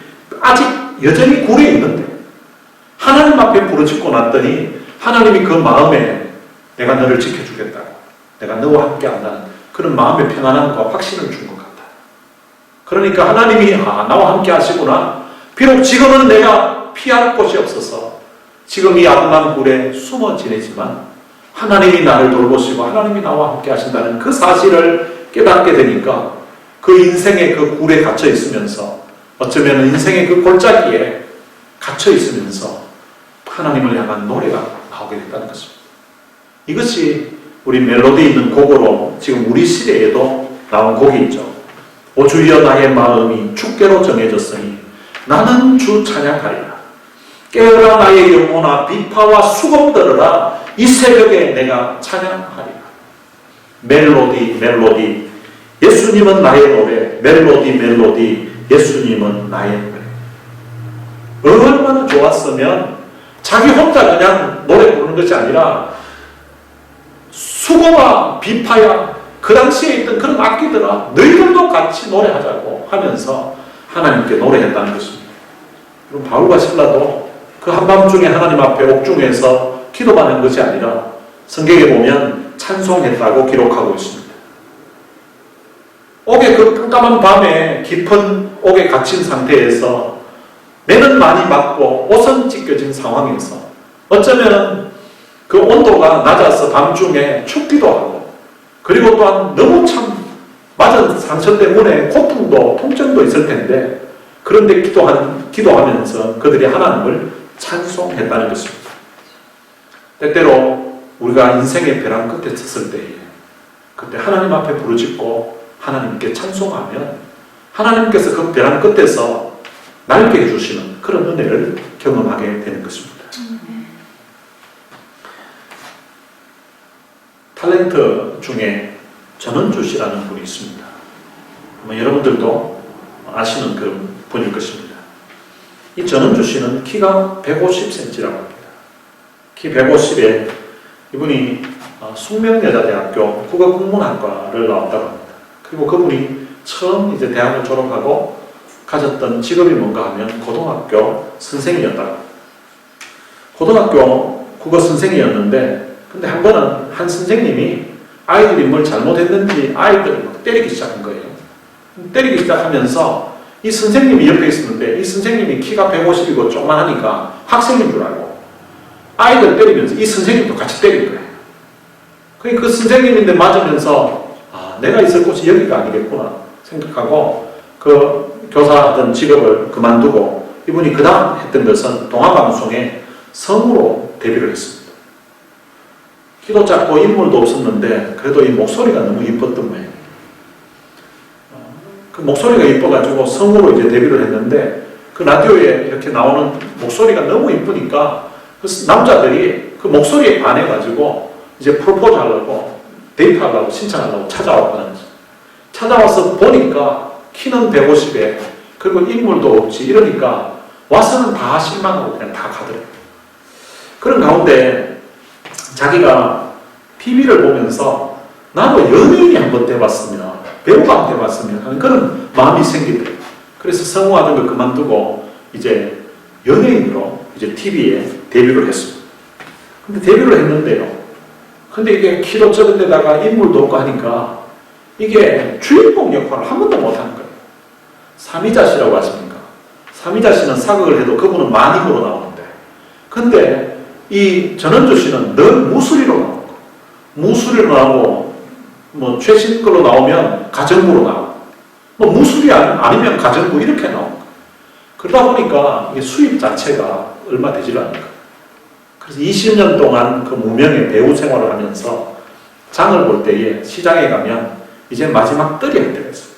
Speaker 1: 아직 여전히 굴에 있는데 하나님 앞에 부르짖고 났더니 하나님이 그 마음에 내가 너를 지켜주겠다고, 내가 너와 함께 한다는 그런 마음의 평안함과 확신을 준 것 같다. 그러니까 하나님이 나와 함께 하시구나. 비록 지금은 내가 피할 곳이 없어서 지금 이 아름다운 굴에 숨어 지내지만 하나님이 나를 돌보시고 하나님이 나와 함께 하신다는 그 사실을 깨닫게 되니까 그 인생의 그 굴에 갇혀 있으면서 어쩌면 인생의 그 골짜기에 갇혀 있으면서 하나님을 향한 노래가 나오게 됐다는 것입니다. 이것이 우리 멜로디 있는 곡으로 지금 우리 시대에도 나온 곡이 있죠. 오 주여 나의 마음이 주께로 정해졌으니 나는 주 찬양하리라. 깨어라 나의 영혼아 비파와 수금 들으라. 이 새벽에 내가 찬양하리라. 멜로디 예수님은 나의 노래. 멜로디 예수님은 나의 노래. 얼마나 좋았으면 자기 혼자 그냥 노래 부르는 것이 아니라 수고와 비파야 그 당시에 있던 그런 악기들아 너희들도 같이 노래하자고 하면서 하나님께 노래했다는 것입니다. 그럼 바울과 실라도 그 한밤중에 하나님 앞에 옥중에서 기도만 한 것이 아니라 성경에 보면 찬송했다고 기록하고 있습니다. 옥의 그 깜깜한 밤에 깊은 옥에 갇힌 상태에서 매는 많이 맞고 옷은 찢겨진 상황에서 어쩌면 그 온도가 낮아서 밤중에 춥기도 하고 그리고 또한 너무 참 맞은 상처 때문에 고통도 통증도 있을 텐데 그런데 기도하면서 그들이 하나님을 찬송했다는 것입니다. 때때로 우리가 인생의 벼랑 끝에 섰을 때에 그때 하나님 앞에 부르짖고 하나님께 찬송하면 하나님께서 그 벼랑 끝에서 날게 해주시는 그런 은혜를 경험하게 되는 것입니다. 탤런트 중에 전원주 씨라는 분이 있습니다. 아마 여러분들도 아시는 그런 분일 것입니다. 이 전원주 씨는 키가 150cm라고 합니다. 키 150에 이분이 숙명여자대학교 국어국문학과를 나왔다고 합니다. 그리고 그분이 처음 이제 대학을 졸업하고 가졌던 직업이 뭔가 하면 고등학교 선생이었다고. 고등학교 국어 선생이었는데, 근데 한 번은 한 선생님이 아이들이 뭘 잘못했는지 아이들을 막 때리기 시작한 거예요. 때리기 시작하면서 이 선생님이 옆에 있었는데, 이 선생님이 키가 150이고 조그만하니까 학생인 줄 알고 아이들 때리면서 이 선생님도 같이 때린 거예요. 그 선생님인데 맞으면서 내가 있을 곳이 여기가 아니겠구나 생각하고 그 교사하던 직업을 그만두고 이분이 그 다음 했던 것은 동아방송에 성우로 데뷔를 했습니다. 키도 작고 인물도 없었는데 그래도 이 목소리가 너무 이뻤던 모양이에요. 그 목소리가 이뻐가지고 성우로 이제 데뷔를 했는데 그 라디오에 이렇게 나오는 목소리가 너무 이쁘니까 그 남자들이 그 목소리에 반해가지고 이제 프로포즈 하려고 데이트하려고 신청하려고 찾아왔거든요. 찾아와서 보니까 키는 150에 그리고 인물도 없지 이러니까 와서는 다 실망하고 그냥 다 가더래요. 그런 가운데 자기가 TV를 보면서 나도 연예인이 한번 돼봤으면 배우가 한번 돼봤으면 하는 그런 마음이 생기더래요. 그래서 성우하던 걸 그만두고 이제 연예인으로 이제 TV에 데뷔를 했습니다. 근데 데뷔를 했는데요. 근데 이게 키도 적은 데다가 인물도 없고 하니까 이게 주인공 역할을 한 번도 못하는 거예요. 삼이자 씨라고 아십니까? 삼이자 씨는 사극을 해도 그분은 마님으로 나오는데 근데 이 전원주 씨는 늘 무술이로 나오고 무술이로 나오고 뭐 최신 걸로 나오면 가정부로 나오고 뭐 무술이 아니면 가정부 이렇게 나오고 그러다 보니까 이게 수입 자체가 얼마 되질 않는 거예요. 그래서 20년 동안 그 무명의 배우 생활을 하면서 장을 볼 때에 시장에 가면 이제 마지막 떨이 할 때가 있어요.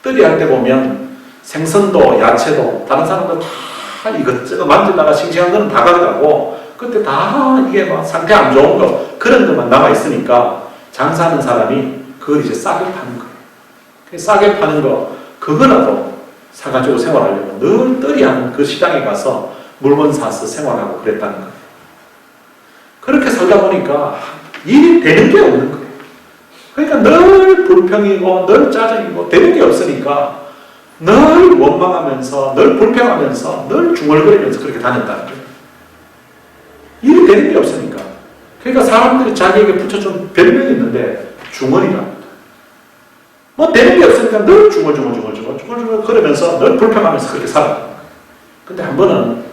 Speaker 1: 떨이 할 때 보면 생선도 야채도 다른 사람들 다 이것저것 만지다가 싱싱한 거는 다 가져가고 그때 다 이게 막 상태 안 좋은 거 그런 것만 남아있으니까 장사하는 사람이 그걸 이제 싸게 파는 거예요. 싸게 파는 거 그거라도 사가지고 생활하려고 늘 떨이 하는 그 시장에 가서 물건 사서 생활하고 그랬다는 거예요. 그렇게 살다 보니까 일이 되는 게 없는 거예요. 그러니까 늘 불평이고 늘 짜증이고 되는 게 없으니까 늘 원망하면서 늘 불평하면서 늘 중얼거리면서 그렇게 다녔다는 거예요. 일이 되는 게 없으니까. 그러니까 사람들이 자기에게 붙여준 별명이 있는데 중얼이랍니다. 뭐 되는 게 없으니까 늘 중얼 그러면서 늘 불평하면서 그렇게 살아가는 거예요. 근데 한 번은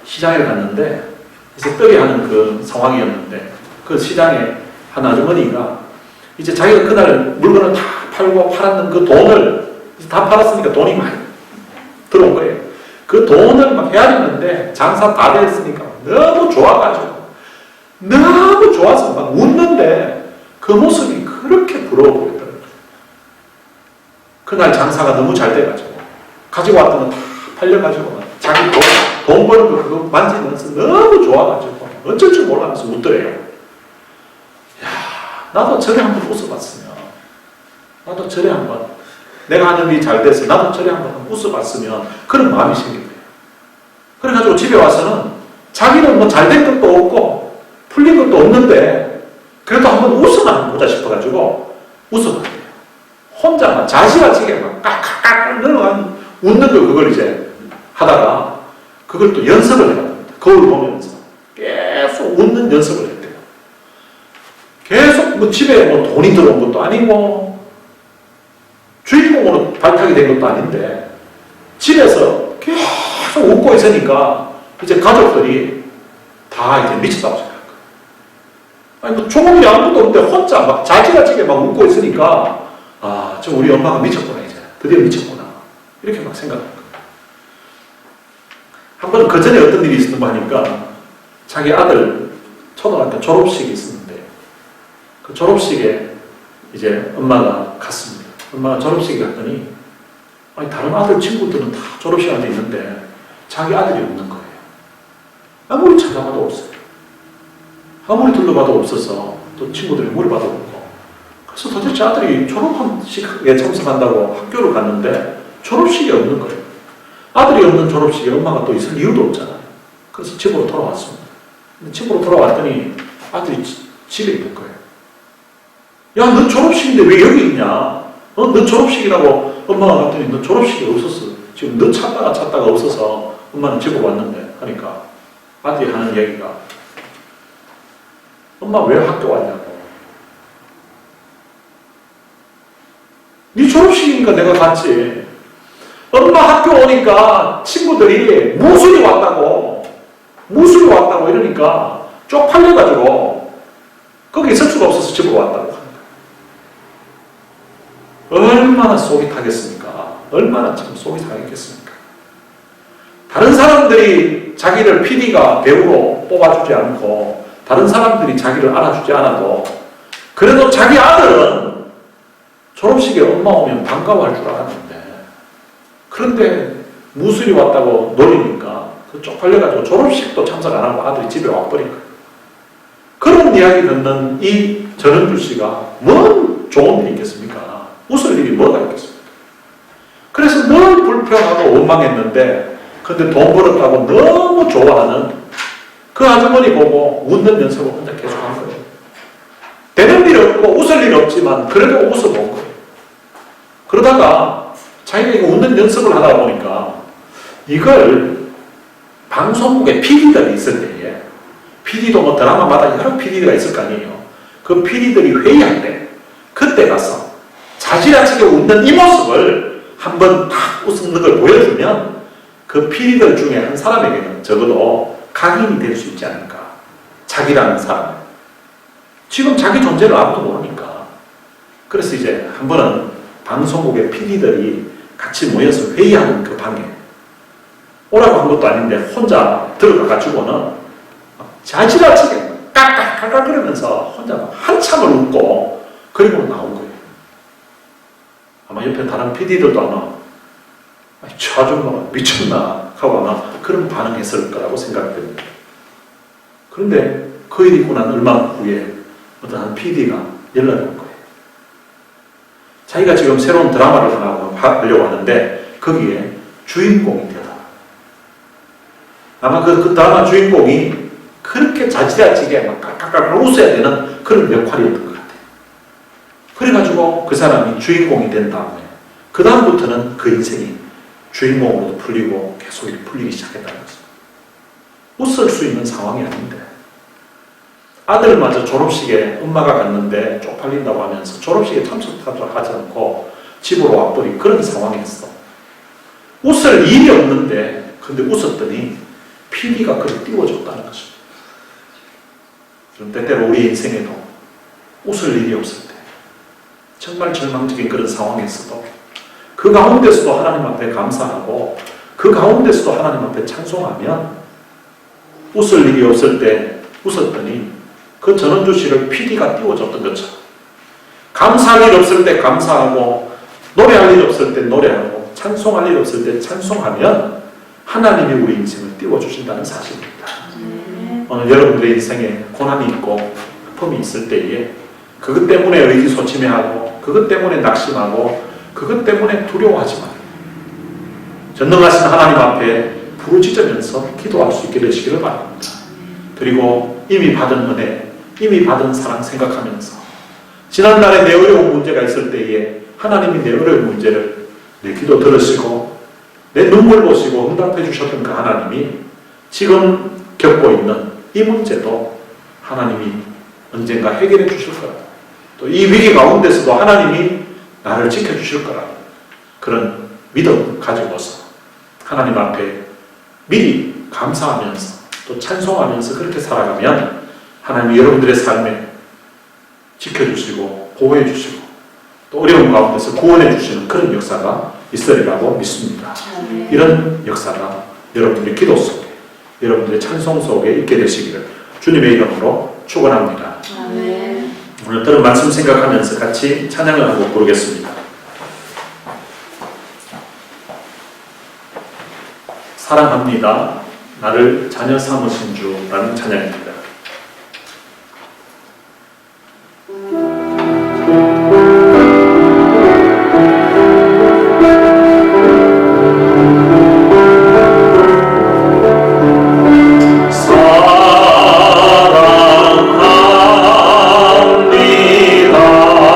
Speaker 1: 시장에 갔는데 이제 떨이 하는 그 상황이었는데 그 시장에 한 아주머니가 이제 자기가 그날 물건을 다 팔고 팔았는 그 돈을 다 팔았으니까 돈이 많이 들어온 거예요. 그 돈을 막 헤아리는데 장사 다 됐으니까 너무 좋아가지고 너무 좋아서 막 웃는데 그 모습이 그렇게 부러워 보이더라고요. 그날 장사가 너무 잘 돼가지고 가지고 왔던 거 다 팔려가지고 자기 돈 버는 거 그거 만지면서 너무 좋아가지고 어쩔 줄 몰라서 웃더래요. 야, 나도 저래 한번 웃어봤으면 나도 저래 한번 내가 하는 일이 잘 돼서 나도 저래 한번 웃어봤으면 그런 마음이 생긴대요. 그래가지고 집에 와서는 자기는 뭐 잘 된 것도 없고 풀린 것도 없는데 그래도 한번 웃어만 보자 싶어가지고 웃어봤대요. 혼자 막 자시가지게 막 깍깍깍 늘어가는 웃는 걸 그걸 이제 하다가 그걸 또 연습을 해갑니다. 거울 보면서 계속 웃는 연습을 했대요. 계속 뭐 집에 뭐 돈이 들어온 것도 아니고 주인공으로 발탁이 된 것도 아닌데 집에서 계속 웃고 있으니까 이제 가족들이 다 이제 미쳤다고 생각한 거예요. 아니 뭐 좋은 일이 아무것도 없는데 혼자 막 자지가지게 막 웃고 있으니까 아, 저 우리 엄마가 미쳤구나 이제 드디어 미쳤구나 이렇게 막 생각한 거예요. 한 번은 그 전에 어떤 일이 있었는가 하니까 자기 아들 초등학교 졸업식이 있었는데 그 졸업식에 이제 엄마가 갔습니다. 엄마가 졸업식에 갔더니 아니 다른 아들 친구들은 다 졸업식 안에 있는데 자기 아들이 없는 거예요. 아무리 찾아봐도 없어요. 아무리 둘러봐도 없어서 또 친구들이 물어봐도 없고 그래서 도대체 아들이 졸업식에 참석한다고 학교를 갔는데 졸업식이 없는 거예요. 아들이 없는 졸업식에 엄마가 또 있을 이유도 없잖아요. 그래서 집으로 돌아왔습니다. 집으로 돌아왔더니 아들이 집에 있는 거예요. 야, 너 졸업식인데 왜 여기 있냐? 너 졸업식이라고 엄마가 갔더니 너 졸업식이 없었어. 지금 너 찾다가 없어서 엄마는 집에 왔는데 하니까 아들이 하는 얘기가 엄마 왜 학교 왔냐고. 네 졸업식이니까 내가 갔지. 엄마 학교 오니까 친구들이 무술이 왔다고 이러니까 쪽팔려가지고 거기 있을 수가 없어서 집으로 왔다고 합니다. 얼마나 속이 타겠습니까? 얼마나 참 속이 타겠습니까? 다른 사람들이 자기를 PD가 배우로 뽑아주지 않고 다른 사람들이 자기를 알아주지 않아도 그래도 자기 아들은 졸업식에 엄마 오면 반가워할 줄 알았는데 그런데 무술이 왔다고 노리니까 그 쪽팔려가지고 졸업식도 참석 안 하고 아들이 집에 와버린 거예요. 그런 이야기 듣는 이 전현주 씨가 뭔 좋은 일이 있겠습니까? 웃을 일이 뭐가 있겠습니까? 그래서 늘 불평하고 원망했는데 근데 돈 벌었다고 너무 좋아하는 그 아주머니 보고 웃는 연습을 혼자 계속 한 거예요. 되는 일 없고 웃을 일 없지만 그래도 웃어본 거예요. 그러다가 자기가 이거 웃는 연습을 하다 보니까 이걸 방송국에 PD들이 있을 때에 PD도 뭐 드라마마다 여러 PD가 있을 거 아니에요. 그 PD들이 회의할 때 그때 가서 자지라치게 웃는 이 모습을 한번 딱 웃는 걸 보여주면 그 PD들 중에 한 사람에게는 적어도 각인이 될 수 있지 않을까. 자기라는 사람. 지금 자기 존재를 아무도 모르니까. 그래서 이제 한 번은 방송국의 PD들이 같이 모여서 회의하는 그 방에 오라고 한 것도 아닌데 혼자 들어가가지고는 자지라치게 깍깍깍깍 그러면서 혼자 한참을 웃고 그리고 나온 거예요. 아마 옆에 다른 PD들도 아마 저 아줌마가 미쳤나 하고 아마 그런 반응했을 거라고 생각됩니다. 그런데 그 일이 있고 난 얼마 후에 어떤 한 PD가 연락이 온 거예요. 자기가 지금 새로운 드라마를 하려고 하는데 거기에 주인공이 되다. 아마 그 드라마 주인공이 그렇게 자지라치게 막 깍깍깍 웃어야 되는 그런 역할이었던 것 같아요. 그래가지고 그 사람이 주인공이 된 다음에 그 다음부터는 그 인생이 주인공으로도 풀리고 계속 풀리기 시작했다는 거죠. 웃을 수 있는 상황이 아닌데 아들마저 졸업식에 엄마가 갔는데 쪽팔린다고 하면서 졸업식에 참석하지 않고 집으로 와버린 그런 상황이었어. 웃을 일이 없는데 근데 웃었더니 PD가 그를 띄워줬다는 거죠. 좀 때때로 우리 인생에도 웃을 일이 없을 때 정말 절망적인 그런 상황에서도 그 가운데서도 하나님 앞에 감사하고 그 가운데서도 하나님 앞에 찬송하면 웃을 일이 없을 때 웃었더니 그 전원주 씨를 PD가 띄워줬던 것처럼 감사할 일 없을 때 감사하고 노래할 일 없을 때 노래하고 찬송할 일 없을 때 찬송하면 하나님이 우리 인생을 띄워주신다는 사실입니다. 오늘 여러분들의 인생에 고난이 있고 아픔이 있을 때에 그것 때문에 의기소침해하고 그것 때문에 낙심하고 그것 때문에 두려워하지 마요. 전능하신 하나님 앞에 부르짖으면서 기도할 수 있게 되시기를 바랍니다. 그리고 이미 받은 은혜, 이미 받은 사랑 생각하면서 지난날에 내 어려운 문제가 있을 때에 하나님이 내 어려운 문제를 내 기도 들으시고 내 눈물 보시고 응답해 주셨던 그 하나님이 지금 겪고 있는 이 문제도 하나님이 언젠가 해결해 주실 거라. 또 이 위기 가운데서도 하나님이 나를 지켜주실 거라. 그런 믿음 가지고서 하나님 앞에 미리 감사하면서 또 찬송하면서 그렇게 살아가면 하나님이 여러분들의 삶에 지켜주시고 보호해주시고 또 어려운 가운데서 구원해주시는 그런 역사가 있으리라고 믿습니다. 이런 역사가 여러분들의 기도 속에 여러분들의 찬송 속에 있게 되시기를 주님의 이름으로 축원합니다. 오늘 들은 말씀 생각하면서 같이 찬양을 한 곡 부르겠습니다. 사랑합니다. 나를 자녀 삼으신 주라는 찬양입니다. 사랑합니다.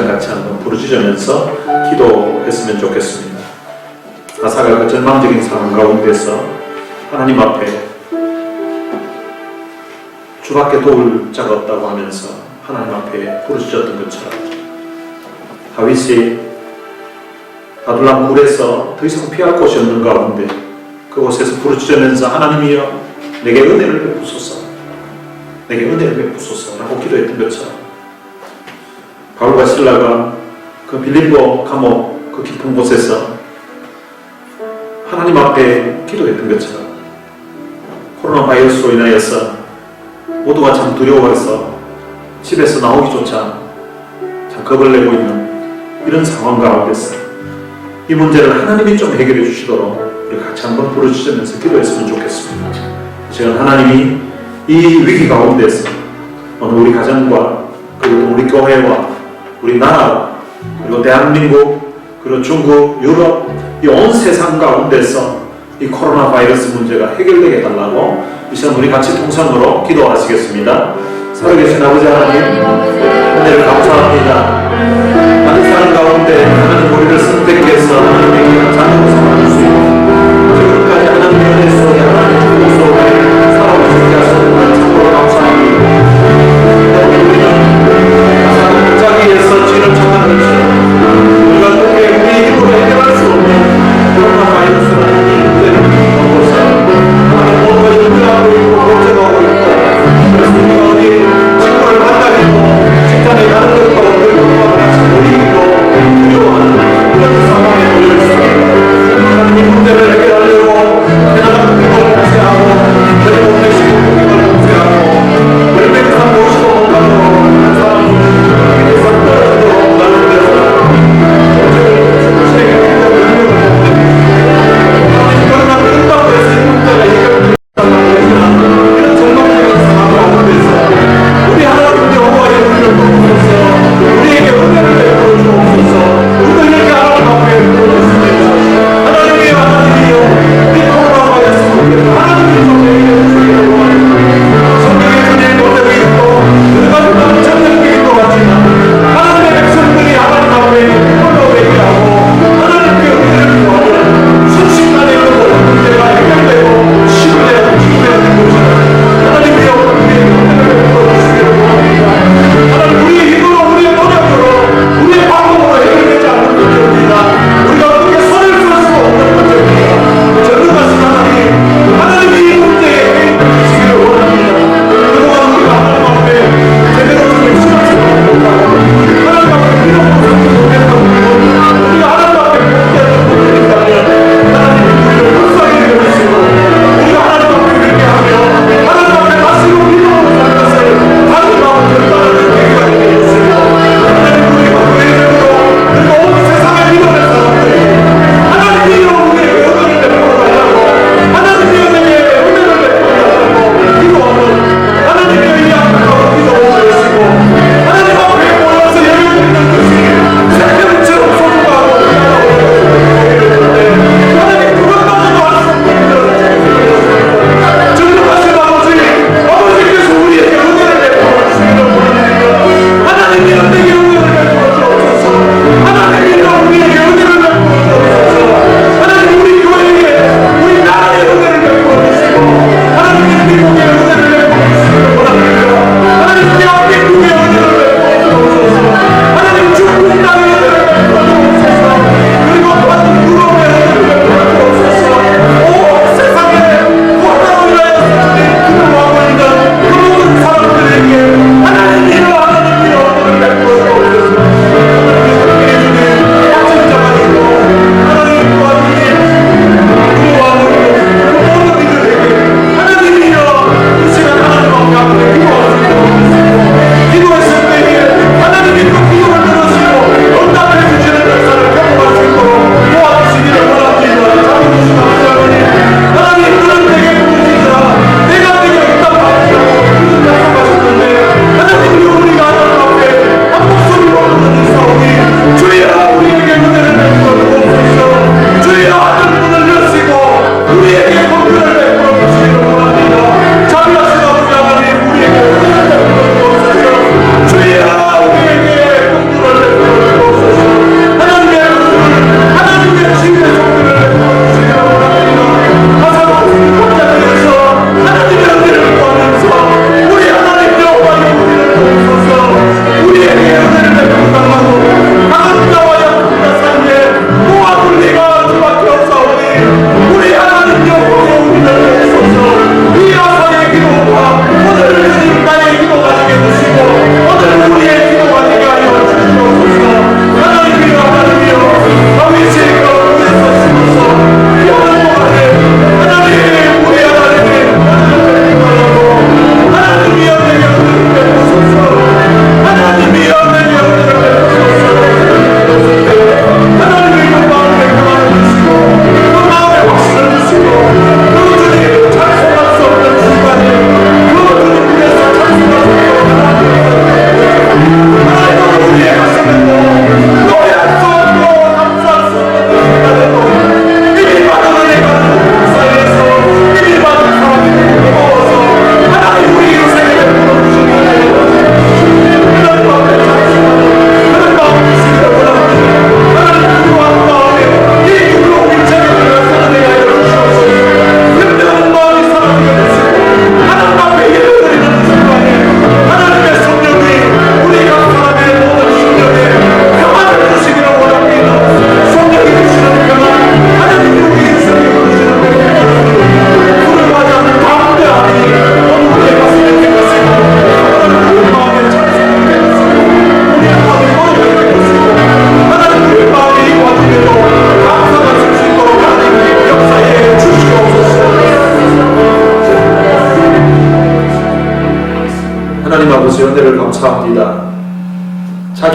Speaker 1: 시간 같이 한번 부르짖으면서 기도했으면 좋겠습니다. 아사가 그 절망적인 상황 가운데서 하나님 앞에 주밖에 도울 자가 없다고 하면서 하나님 앞에 부르짖었던 것처럼 다윗이 아둘람 굴에서 더 이상 피할 곳이 없는 가운데 그곳에서 부르짖으면서 하나님이여 내게 은혜를 베푸소서, 내게 은혜를 베푸소서 라고 기도했던 것처럼 바울과 실라가 그 빌립보 감옥 그 깊은 곳에서 하나님 앞에 기도했던 것처럼 코로나 바이러스로 인하여서 모두가 참 두려워해서 집에서 나오기조차 참 겁을 내고 있는 이런 상황 가운데서 이 문제를 하나님이 좀 해결해 주시도록 우리 같이 한번 부르짖으면서 기도했으면 좋겠습니다. 제가 하나님이 이 위기 가운데서 오늘 우리 가정과 그리고 우리 교회와 우리 나라 그리고 대한민국 그리고 중국, 유럽 이 온 세상 가운데서 이 코로나 바이러스 문제가 해결되게 해달라고 이 시간 우리 같이 통성으로 기도하시겠습니다. 살아계신 아버지 하나님 은혜를 감사합니다. 많은 사람 가운데 하나님 우리를 선택해서 하나님에게 자녀로 삼아줄 수 있고 지금까지 하나님의 은혜 속에 하나님의 축복 속에 살아오시게 하셨던 참으로 감사합니다. 우리는 아사가 골짜기에서 죄를 찾는 것처럼 우리가 그렇게 우리 힘으로 해결할 수 없는 코로나 바이러스라는 이 문제를 넘어서 하나님 모든 것이 우려하고 있고 걱정하고 있고 그래서 우리가 어디 친구를 만나기도 직장에 가는 것도 어려운 것과 같이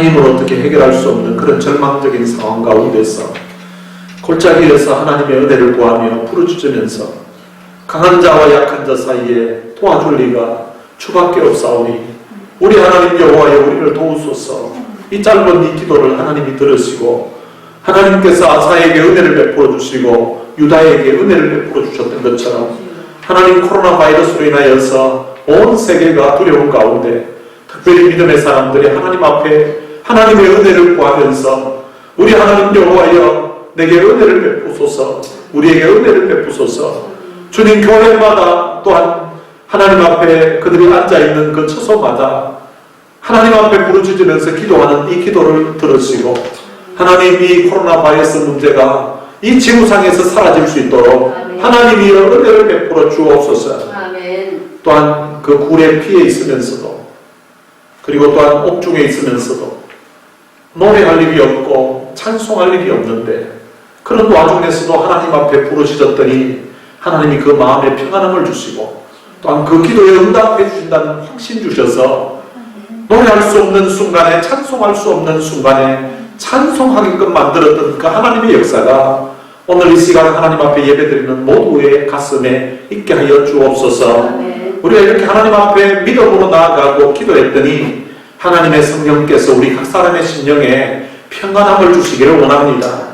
Speaker 1: 자기 힘으로 어떻게 해결할 수 없는 그런 절망적인 상황 가운데서 골짜기에서 하나님의 은혜를 구하며 부르짖으면서 강한 자와 약한 자 사이에 도와줄 리가 주밖에 없사오니 우리 하나님 여호와여 우리를 도우소서. 이 짧은 이 기도를 하나님이 들으시고 하나님께서 아사에게 은혜를 베풀어 주시고 유다에게 은혜를 베풀어 주셨던 것처럼 하나님 코로나 바이러스로 인하여서 온 세계가 두려운 가운데 특별히 믿음의 사람들이 하나님 앞에 하나님의 은혜를 구하면서 우리 하나님 여호와여 내게 은혜를 베푸소서. 우리에게 은혜를 베푸소서. 주님 교회마다 또한 하나님 앞에 그들이 앉아있는 그 처소마다 하나님 앞에 부르짖으면서 기도하는 이 기도를 들으시고 하나님 이 코로나 바이러스 문제가 이 지구상에서 사라질 수 있도록 하나님이 은혜를 베풀어 주옵소서. 또한 그 굴에 피해 있으면서도 그리고 또한 옥중에 있으면서도 노래할 일이 없고 찬송할 일이 없는데 그런 와중에서도 하나님 앞에 부르짖었더니 하나님이 그 마음에 평안함을 주시고 또한 그 기도에 응답해 주신다는 확신 주셔서 노래할 수 없는 순간에 찬송할 수 없는 순간에 찬송하게끔 만들었던 그 하나님의 역사가 오늘 이 시간 하나님 앞에 예배드리는 모두의 가슴에 있게 하여 주옵소서. 우리가 이렇게 하나님 앞에 믿음으로 나아가고 기도했더니 하나님의 성령께서 우리 각 사람의 심령에 평안함을 주시기를 원합니다.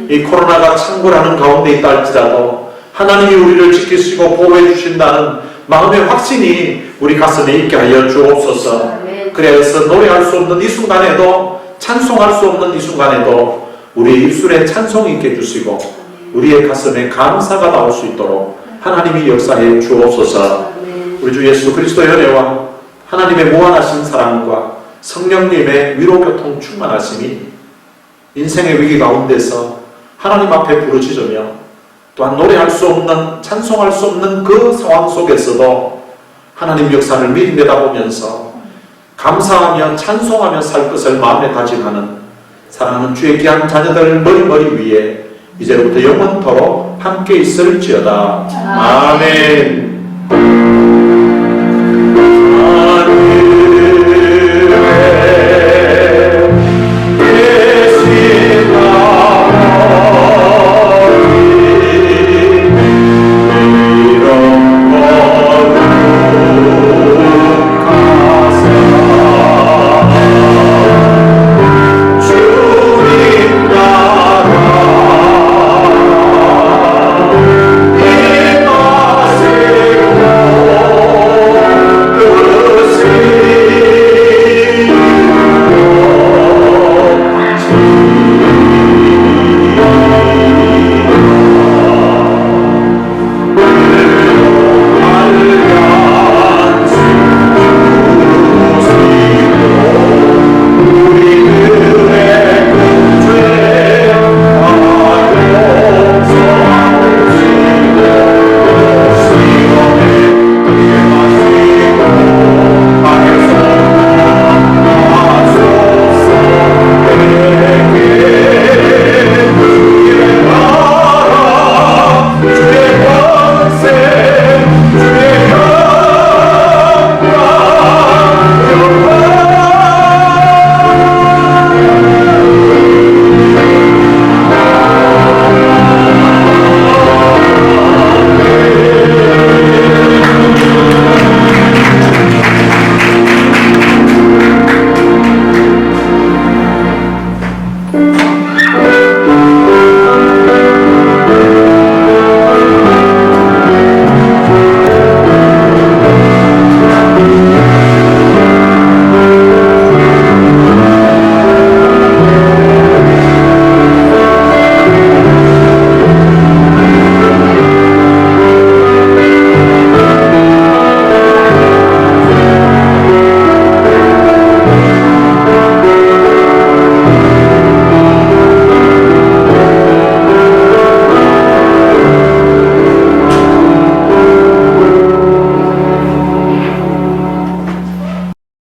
Speaker 1: 이 코로나가 창궐하는 가운데 있다 할지라도 하나님이 우리를 지키시고 보호해 주신다는 마음의 확신이 우리 가슴에 있게 하여 주옵소서. 그래서 노래할 수 없는 이 순간에도 찬송할 수 없는 이 순간에도 우리의 입술에 찬송이 있게 해주시고 우리의 가슴에 감사가 나올 수 있도록 하나님이 역사해 주옵소서. 우리 주 예수 그리스도의 은혜와 하나님의 무한하신 사랑과 성령님의 위로교통 충만하심이 인생의 위기 가운데서 하나님 앞에 부르짖으며 또한 노래할 수 없는 찬송할 수 없는 그 상황 속에서도 하나님 역사를 미리 내다보면서 감사하며 찬송하며 살 것을 마음에 다짐하는 사랑하는 주의 귀한 자녀들 머리 위에 이제부터 영원토록 함께 있을지어다. 아멘.